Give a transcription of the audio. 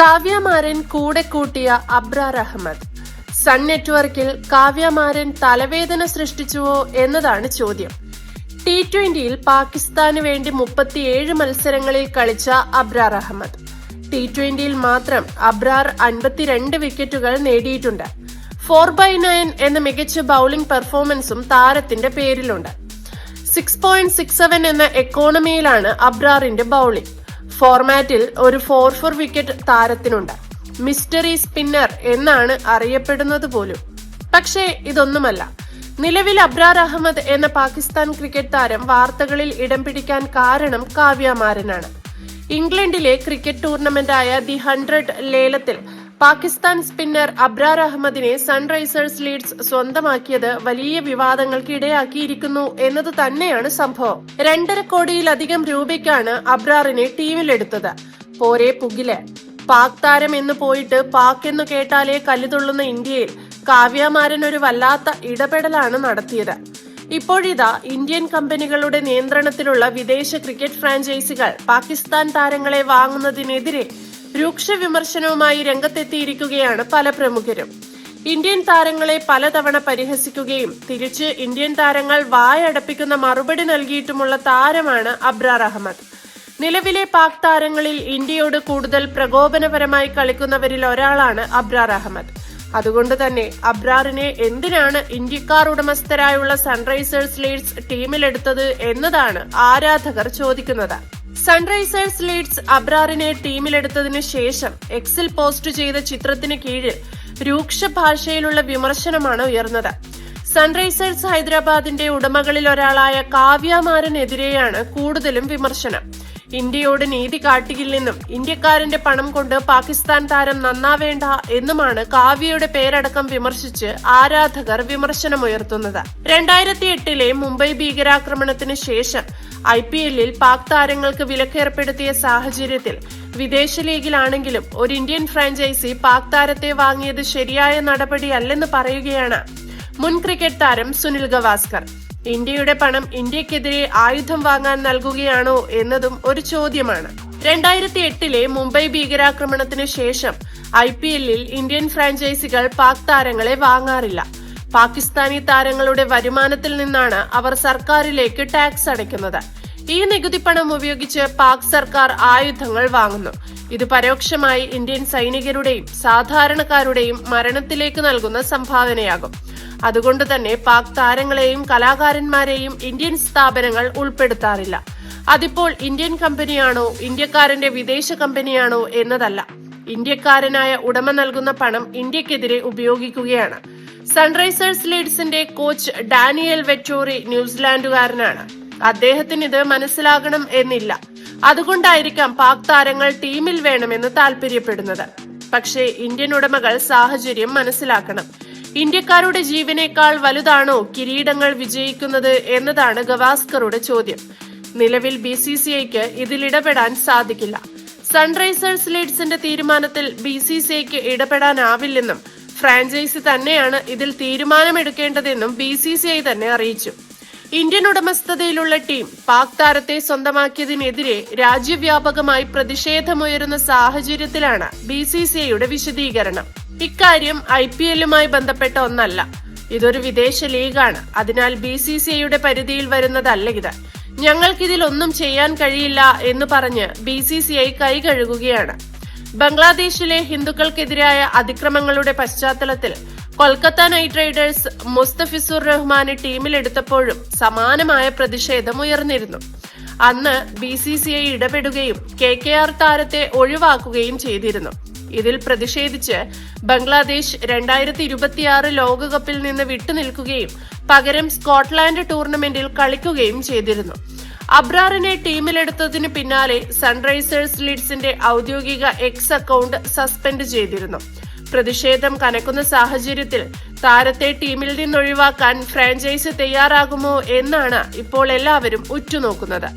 കാവ്യമാരൻ കൂടെ കൂട്ടിയ അബ്രാർ അഹമ്മദ്. സൺ നെറ്റ്വർക്കിൽ കാവ്യമാരൻ തലവേദന സൃഷ്ടിച്ചുവോ എന്നതാണ് ചോദ്യം. T20യിൽ പാകിസ്ഥാന് വേണ്ടി 37 മത്സരങ്ങളിൽ കളിച്ച അബ്രാർ അഹമ്മദ്. T20യിൽ മാത്രം അബ്രാർ 52 വിക്കറ്റുകൾ നേടിയിട്ടുണ്ട്. 4/9 എന്ന മികച്ച ബൌളിംഗ് പെർഫോമൻസും താരത്തിന്റെ പേരിലുണ്ട്. 6.67 എന്ന എക്കോണമിയിലാണ് അബ്രാറിന്റെ ബൌളിംഗ്. ഫോർമാറ്റിൽ ഒരു 4 വിക്കറ്റ് താരത്തിനുണ്ട്. മിസ്റ്ററി സ്പിന്നർ എന്നാണ് അറിയപ്പെടുന്നത് പോലും. പക്ഷേ ഇതൊന്നുമല്ല. നിലവിൽ അബ്രാർ അഹമ്മദ് എന്ന പാകിസ്ഥാൻ ക്രിക്കറ്റ് താരം വാർത്തകളിൽ ഇടം പിടിക്കാൻ കാരണം കാവ്യമാരനാണ്. ഇംഗ്ലണ്ടിലെ ക്രിക്കറ്റ് ടൂർണമെന്റായ ദി 100 ലേലത്തിൽ പാകിസ്ഥാൻ സ്പിന്നർ അബ്രാർ അഹമ്മദിനെ സൺറൈസേഴ്സ് ലീഡ്സ് സ്വന്തമാക്കിയത് വലിയ വിവാദങ്ങൾക്ക് ഇടയാക്കിയിരിക്കുന്നു എന്നത് തന്നെയാണ് സംഭവം. 2.5 കോടിയിലധികം രൂപയ്ക്കാണ് അബ്രാറിനെ ടീമിലെടുത്തത്. പോരെ പുകില്. പാക് താരം എന്ന് പോയിട്ട് പാക് എന്നു കേട്ടാലേ കല്ലുതുള്ളുന്ന ഇന്ത്യയിൽ കാവ്യമാരൻ ഒരു വല്ലാത്ത ഇടപെടലാണ് നടത്തിയത്. ഇപ്പോഴിതാ ഇന്ത്യൻ കമ്പനികളുടെ നിയന്ത്രണത്തിലുള്ള വിദേശ ക്രിക്കറ്റ് ഫ്രാഞ്ചൈസികൾ പാകിസ്ഥാൻ താരങ്ങളെ വാങ്ങുന്നതിനെതിരെ രൂക്ഷ വിമർശനവുമായി രംഗത്തെത്തിയിരിക്കുകയാണ് പല പ്രമുഖരും. ഇന്ത്യൻ താരങ്ങളെ പലതവണ പരിഹസിക്കുകയും തിരിച്ച് ഇന്ത്യൻ താരങ്ങൾ വായടപ്പിക്കുന്ന മറുപടി നൽകിയിട്ടുമുള്ള താരമാണ് അബ്രാർ അഹമ്മദ്. നിലവിലെ പാക് താരങ്ങളിൽ ഇന്ത്യയോട് കൂടുതൽ പ്രകോപനപരമായി കളിക്കുന്നവരിൽ ഒരാളാണ് അബ്രാർ അഹമ്മദ്. അതുകൊണ്ട് തന്നെ അബ്രാറിനെ എന്തിനാണ് ഇന്ത്യക്കാർ ഉടമസ്ഥരായുള്ള സൺറൈസേഴ്സ് ലീഡ്സ് ടീമിലെടുത്തത് എന്നതാണ് ആരാധകർ ചോദിക്കുന്നത്. സൺറൈസേഴ്സ് ലീഡ്സ് അബ്രാറിനെ ടീമിലെടുത്തതിനു ശേഷം എക്സിൽ പോസ്റ്റ് ചെയ്ത ചിത്രത്തിന് കീഴിൽ രൂക്ഷ ഭാഷയിലുള്ള വിമർശനമാണ് ഉയർന്നത്. സൺറൈസേഴ്സ് ഹൈദരാബാദിന്റെ ഉടമകളിൽ ഒരാളായ കാവ്യമാരനെതിരെയാണ് കൂടുതലും വിമർശനം. ഇന്ത്യയോട് നീതി കാട്ടിയില്ലെന്നും ഇന്ത്യക്കാരന്റെ പണം കൊണ്ട് പാകിസ്ഥാൻ താരം നന്നാവേണ്ട എന്നുമാണ് കാവ്യയുടെ പേരടക്കം വിമർശിച്ച് ആരാധകർ വിമർശനമുയർത്തുന്നത്. 2008 മുംബൈ ഭീകരാക്രമണത്തിന് ശേഷം IPL-ൽ പാക് താരങ്ങൾക്ക് വിലക്കേർപ്പെടുത്തിയ സാഹചര്യത്തിൽ വിദേശ ലീഗിലാണെങ്കിലും ഒരു ഇന്ത്യൻ ഫ്രാഞ്ചൈസി പാക് താരത്തെ വാങ്ങിയത് ശരിയായ നടപടിയല്ലെന്ന് പറയുകയാണ് മുൻ ക്രിക്കറ്റ് താരം സുനിൽ ഗവാസ്കർ. ഇന്ത്യയുടെ പണം ഇന്ത്യക്കെതിരെ ആയുധം വാങ്ങാൻ നൽകുകയാണോ എന്നതും ഒരു ചോദ്യമാണ്. 2008 മുംബൈ ഭീകരാക്രമണത്തിന് ശേഷം IPL-ൽ ഇന്ത്യൻ ഫ്രാഞ്ചൈസികൾ പാക് താരങ്ങളെ വാങ്ങാറില്ല. പാകിസ്ഥാനി താരങ്ങളുടെ വരുമാനത്തിൽ നിന്നാണ് അവർ സർക്കാരിലേക്ക് ടാക്സ് അടയ്ക്കുന്നത്. ഈ നികുതി പണം ഉപയോഗിച്ച് പാക് സർക്കാർ ആയുധങ്ങൾ വാങ്ങുന്നു. ഇത് പരോക്ഷമായി ഇന്ത്യൻ സൈനികരുടെയും സാധാരണക്കാരുടെയും മരണത്തിലേക്ക് നൽകുന്ന സംഭാവനയാകും. അതുകൊണ്ട് തന്നെ പാക് താരങ്ങളെയും കലാകാരന്മാരെയും ഇന്ത്യൻ സ്ഥാപനങ്ങൾ ഉൾപ്പെടുത്താറില്ല. അതിപ്പോൾ ഇന്ത്യൻ കമ്പനിയാണോ ഇന്ത്യക്കാരന്റെ വിദേശ കമ്പനിയാണോ എന്നതല്ല. ഇന്ത്യക്കാരനായ ഉടമ നൽകുന്ന പണം ഇന്ത്യക്കെതിരെ ഉപയോഗിക്കുകയാണ്. സൺറൈസേഴ്സ് ലീഡ്സിന്റെ കോച്ച് ഡാനിയൽ വെറ്റോറി ന്യൂസിലാൻഡുകാരനാണ്. അദ്ദേഹത്തിന് ഇത് മനസ്സിലാകണം എന്നില്ല. അതുകൊണ്ടായിരിക്കാം പാക് താരങ്ങൾ ടീമിൽ വേണമെന്ന് താല്പര്യപ്പെടുന്നത്. പക്ഷേ ഇന്ത്യൻ ഉടമകൾ സാഹചര്യം മനസ്സിലാക്കണം. ഇന്ത്യക്കാരുടെ ജീവനേക്കാൾ വലുതാണോ കിരീടങ്ങൾ വിജയിക്കുന്നത് എന്നതാണ് ഗവാസ്കറുടെ ചോദ്യം. നിലവിൽ BCCIക്ക് ഇതിലിടപെടാൻ സാധിക്കില്ല. സൺറൈസേഴ്സ് ലീഡ്സിന്റെ തീരുമാനത്തിൽ BCCIക്ക് ഇടപെടാനാവില്ലെന്നും ഫ്രാഞ്ചൈസി തന്നെയാണ് ഇതിൽ തീരുമാനമെടുക്കേണ്ടതെന്നും BCCI തന്നെ അറിയിച്ചു. ഇന്ത്യൻ ഉടമസ്ഥതയിലുള്ള ടീം പാക് താരത്തെ സ്വന്തമാക്കിയതിനെതിരെ രാജ്യവ്യാപകമായി പ്രതിഷേധമുയരുന്ന സാഹചര്യത്തിലാണ് BCCIയുടെ വിശദീകരണം. ഇക്കാര്യം IPL-ലുമായി ബന്ധപ്പെട്ട ഒന്നല്ല. ഇതൊരു വിദേശ ലീഗാണ്. അതിനാൽ BCCIയുടെ പരിധിയിൽ വരുന്നതല്ല ഇത്. ഞങ്ങൾക്കിതിലൊന്നും ചെയ്യാൻ കഴിയില്ല എന്ന് പറഞ്ഞ് BCCI കൈകഴുകുകയാണ്. ബംഗ്ലാദേശിലെ ഹിന്ദുക്കൾക്കെതിരായ അതിക്രമങ്ങളുടെ പശ്ചാത്തലത്തിൽ കൊൽക്കത്ത നൈറ്റ് റൈഡേഴ്സ് മുസ്തഫിസുർ റഹ്മാനെ ടീമിലെടുത്തപ്പോഴും സമാനമായ പ്രതിഷേധം ഉയർന്നിരുന്നു. അന്ന് BCCI ഇടപെടുകയും KKR താരത്തെ ഒഴിവാക്കുകയും ചെയ്തിരുന്നു. ഇതിൽ പ്രതിഷേധിച്ച് ബംഗ്ലാദേശ് 2026 ലോകകപ്പിൽ നിന്ന് വിട്ടുനിൽക്കുകയും പകരം സ്കോട്ട്ലാൻഡ് ടൂർണമെന്റിൽ കളിക്കുകയും ചെയ്തിരുന്നു. അബ്രാറിനെ ടീമിലെടുത്തതിന് പിന്നാലെ സൺറൈസേഴ്സ് ലീഡ്സിന്റെ ഔദ്യോഗിക എക്സ് അക്കൗണ്ട് സസ്പെൻഡ് ചെയ്തിരുന്നു. പ്രതിഷേധം കനക്കുന്ന സാഹചര്യത്തിൽ താരത്തെ ടീമിൽ നിന്നൊഴിവാക്കാൻ ഫ്രാഞ്ചൈസി തയ്യാറാകുമോ എന്നാണ് ഇപ്പോൾ എല്ലാവരും ഉറ്റുനോക്കുന്നത്.